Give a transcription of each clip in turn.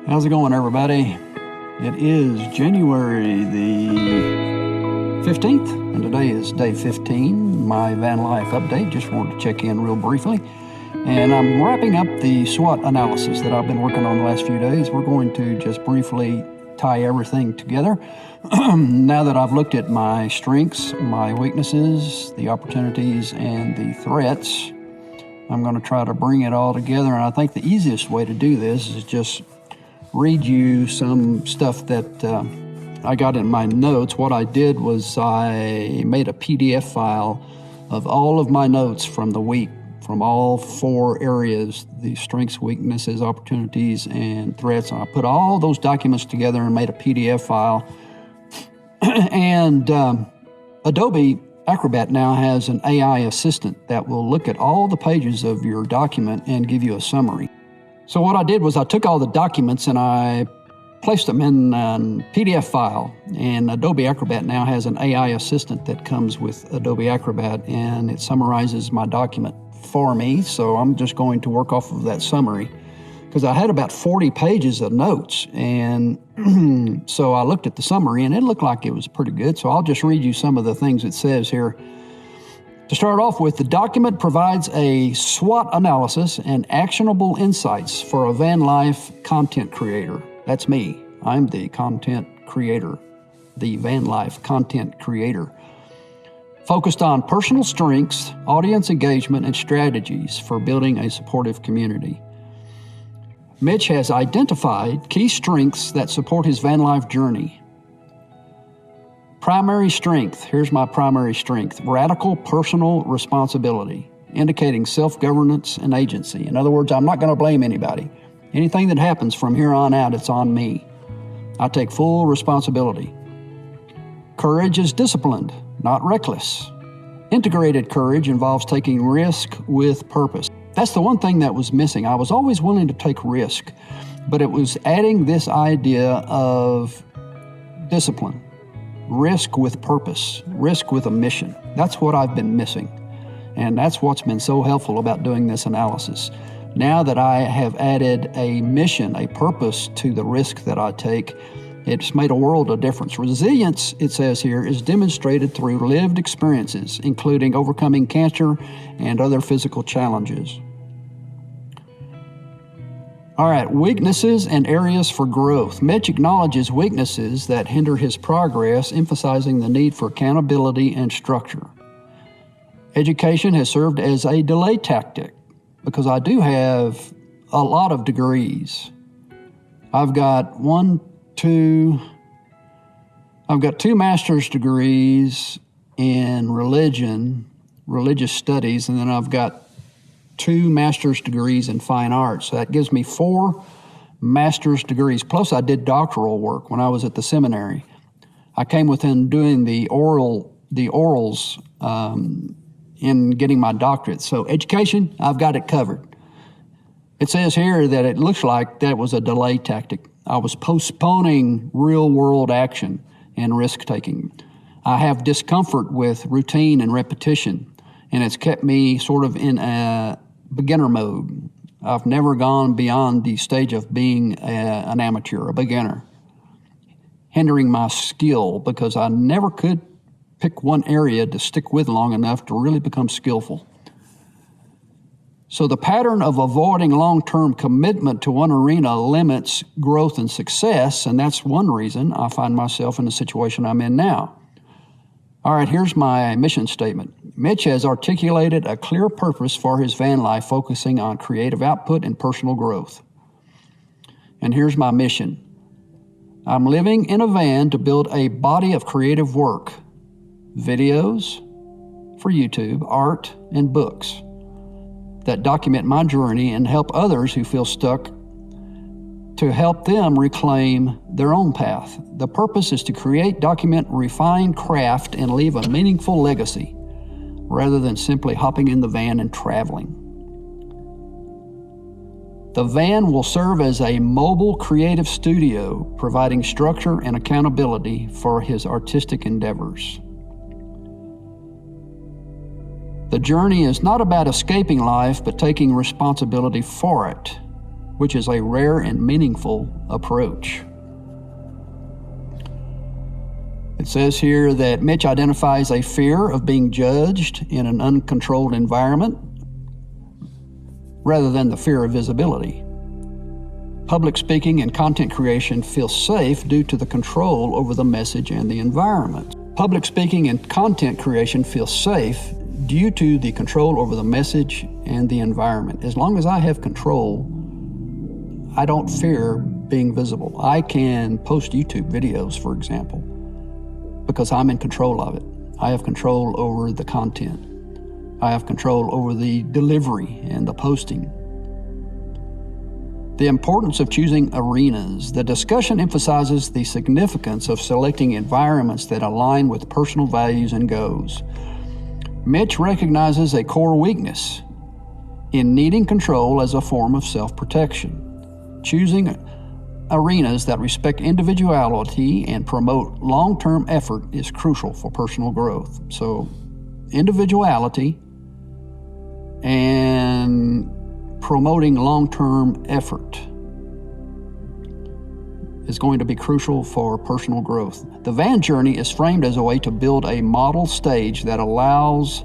How's it going, everybody? It is January the 15th, and today is day 15, my van life update. Just wanted to check in real briefly. And I'm wrapping up the SWOT analysis that I've been working on the last few days. We're going to just briefly tie everything together. Now that I've looked at my strengths, my weaknesses, the opportunities, and the threats, I'm going to try to bring it all together. And I think the easiest way to do this is just read you some stuff that I got in my notes. What I did was I made a PDF file of all of my notes from the week, from all four areas, the strengths, weaknesses, opportunities, and threats. And I put all those documents together and made a PDF file. And Adobe Acrobat now has an AI assistant that will look at all the pages of your document and give you a summary. So what I did was I took all the documents and I placed them in a PDF file, and Adobe Acrobat now has an AI assistant that comes with Adobe Acrobat, and it summarizes my document for me. So I'm just going to work off of that summary because I had about 40 pages of notes, and so I looked at the summary and it looked like it was pretty good. So I'll just read you some of the things it says here. To start off with, the document provides a SWOT analysis and actionable insights for a van life content creator. That's me. I'm the content creator, the van life content creator. Focused on personal strengths, audience engagement, and strategies for building a supportive community. Mitch has identified key strengths that support his van life journey. Primary strength, here's my primary strength, radical personal responsibility, indicating self-governance and agency. In other words, I'm not going to blame anybody. Anything that happens from here on out, it's on me. I take full responsibility. Courage is disciplined, not reckless. Integrated courage involves taking risk with purpose. That's the one thing that was missing. I was always willing to take risk, but it was adding this idea of discipline. Risk with purpose, risk with a mission. That's what I've been missing. And that's what's been so helpful about doing this analysis. Now that I have added a mission, a purpose to the risk that I take, it's made a world of difference. Resilience, it says here, is demonstrated through lived experiences, including overcoming cancer and other physical challenges. All right, weaknesses and areas for growth. Mitch acknowledges weaknesses that hinder his progress, emphasizing the need for accountability and structure. Education has served as a delay tactic because I do have a lot of degrees. I've got two master's degrees in religious studies, and then I've got 2 master's degrees in fine arts. So that gives me 4 master's degrees. Plus I did doctoral work when I was at the seminary. I came within doing the orals in getting my doctorate. So education, I've got it covered. It says here that it looks like that was a delay tactic. I was postponing real world action and risk taking. I have discomfort with routine and repetition, and it's kept me sort of in a beginner mode. I've never gone beyond the stage of being an amateur, a beginner, hindering my skill because I never could pick one area to stick with long enough to really become skillful. So the pattern of avoiding long-term commitment to one arena limits growth and success, and that's one reason I find myself in the situation I'm in now. All right, here's my mission statement. Mitch has articulated a clear purpose for his van life, focusing on creative output and personal growth. And here's my mission. I'm living in a van to build a body of creative work, videos for YouTube, art, and books that document my journey and help others who feel stuck to help them reclaim their own path. The purpose is to create, document, refine craft, and leave a meaningful legacy rather than simply hopping in the van and traveling. The van will serve as a mobile creative studio, providing structure and accountability for his artistic endeavors. The journey is not about escaping life, but taking responsibility for it. which is a rare and meaningful approach. It says here that Mitch identifies a fear of being judged in an uncontrolled environment rather than the fear of visibility. Public speaking and content creation feel safe due to the control over the message and the environment. Public speaking and content creation feel safe due to the control over the message and the environment. As long as I have control, I don't fear being visible. I can post YouTube videos, for example, because I'm in control of it. I have control over the content. I have control over the delivery and the posting. The importance of choosing arenas. The discussion emphasizes the significance of selecting environments that align with personal values and goals. Mitch recognizes a core weakness in needing control as a form of self-protection. Choosing arenas that respect individuality and promote long-term effort is crucial for personal growth. So, individuality and promoting long-term effort is going to be crucial for personal growth. The van journey is framed as a way to build a model stage that allows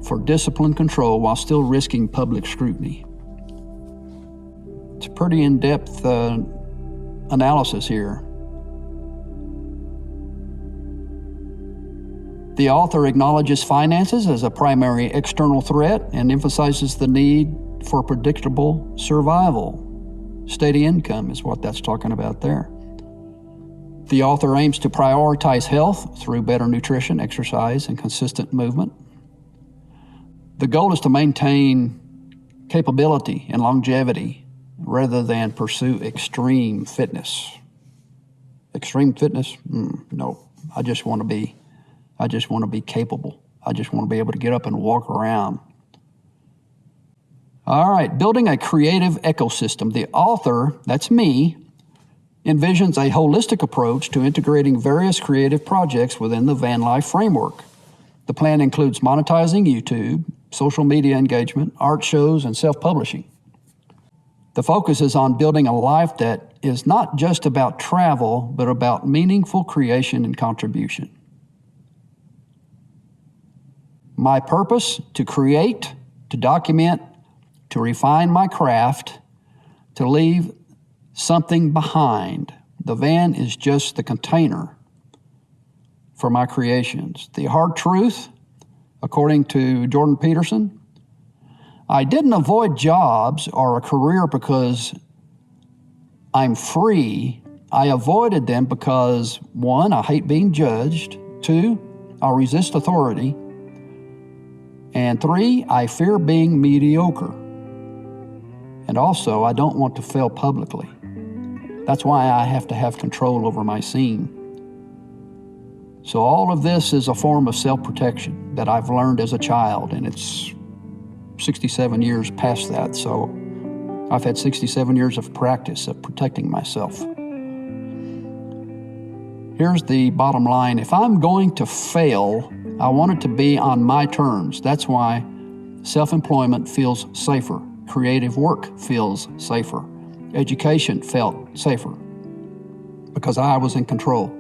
for disciplined control while still risking public scrutiny. It's a pretty in-depth analysis here. The author acknowledges finances as a primary external threat and emphasizes the need for predictable survival. Steady income is what that's talking about there. The author aims to prioritize health through better nutrition, exercise, and consistent movement. The goal is to maintain capability and longevity rather than pursue extreme fitness. Extreme fitness? No. I just want to be capable. I just want to be able to get up and walk around. All right, building a creative ecosystem. The author, that's me, envisions a holistic approach to integrating various creative projects within the van life framework. The plan includes monetizing YouTube, social media engagement, art shows, and self-publishing. The focus is on building a life that is not just about travel, but about meaningful creation and contribution. My purpose: to create, to document, to refine my craft, to leave something behind. The van is just the container for my creations. The hard truth, according to Jordan Peterson, I didn't avoid jobs or a career because I'm free. I avoided them because, 1, I hate being judged. 2, I resist authority. And 3, I fear being mediocre. And also, I don't want to fail publicly. That's why I have to have control over my scene. So all of this is a form of self-protection that I've learned as a child, and it's 67 years past that, so I've had 67 years of practice of protecting myself. Here's the bottom line. If I'm going to fail, I want it to be on my terms. That's why self-employment feels safer. Creative work feels safer. Education felt safer because I was in control.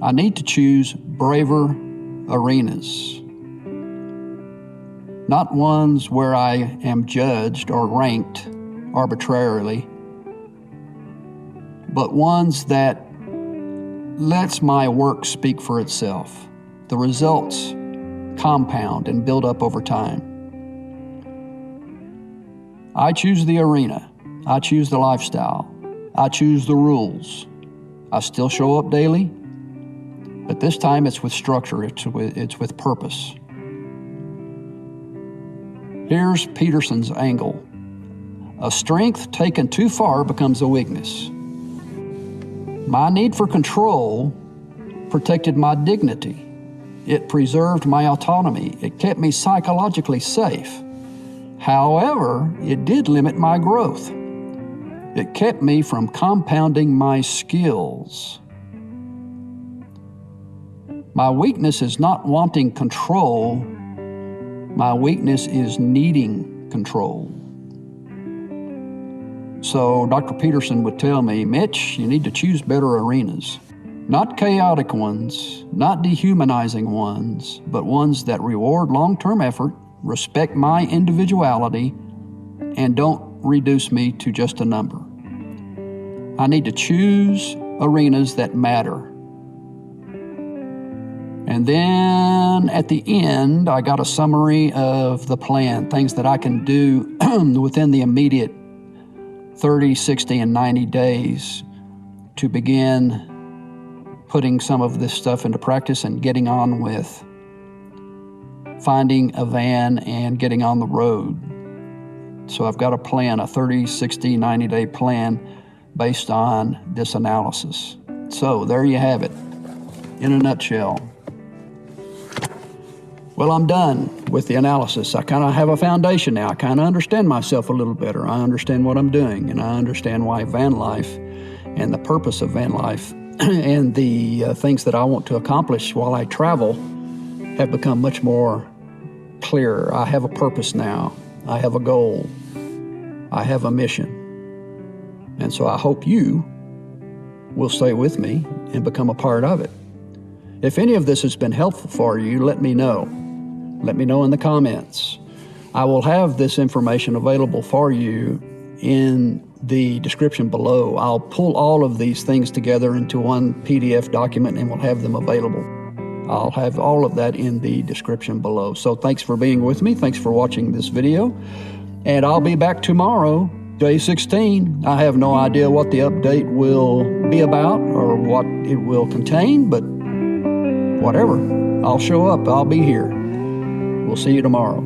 I need to choose braver arenas, not ones where I am judged or ranked arbitrarily, but ones that lets my work speak for itself. The results compound and build up over time. I choose the arena. I choose the lifestyle. I choose the rules. I still show up daily, but this time it's with structure, it's with purpose. Here's Peterson's angle. A strength taken too far becomes a weakness. My need for control protected my dignity. It preserved my autonomy. It kept me psychologically safe. However, it did limit my growth. It kept me from compounding my skills. My weakness is not wanting control. My weakness is needing control. So Dr. Peterson would tell me, Mitch, you need to choose better arenas. Not chaotic ones, not dehumanizing ones, but ones that reward long-term effort, respect my individuality, and don't reduce me to just a number. I need to choose arenas that matter. And then at the end, I got a summary of the plan, things that I can do within the immediate 30, 60, and 90 days to begin putting some of this stuff into practice and getting on with finding a van and getting on the road. So I've got a plan, a 30, 60, 90-day plan based on this analysis. So there you have it, in a nutshell. Well, I'm done with the analysis. I kind of have a foundation now. I kind of understand myself a little better. I understand what I'm doing, and I understand why van life and the purpose of van life and the things that I want to accomplish while I travel have become much more clearer. I have a purpose now. I have a goal. I have a mission. And so I hope you will stay with me and become a part of it. If any of this has been helpful for you, let me know. Let me know in the comments. I will have this information available for you in the description below. I'll pull all of these things together into one PDF document and we'll have them available. I'll have all of that in the description below. So thanks for being with me. Thanks for watching this video. And I'll be back tomorrow, day 16. I have no idea what the update will be about or what it will contain, but whatever. I'll show up. I'll be here. We'll see you tomorrow.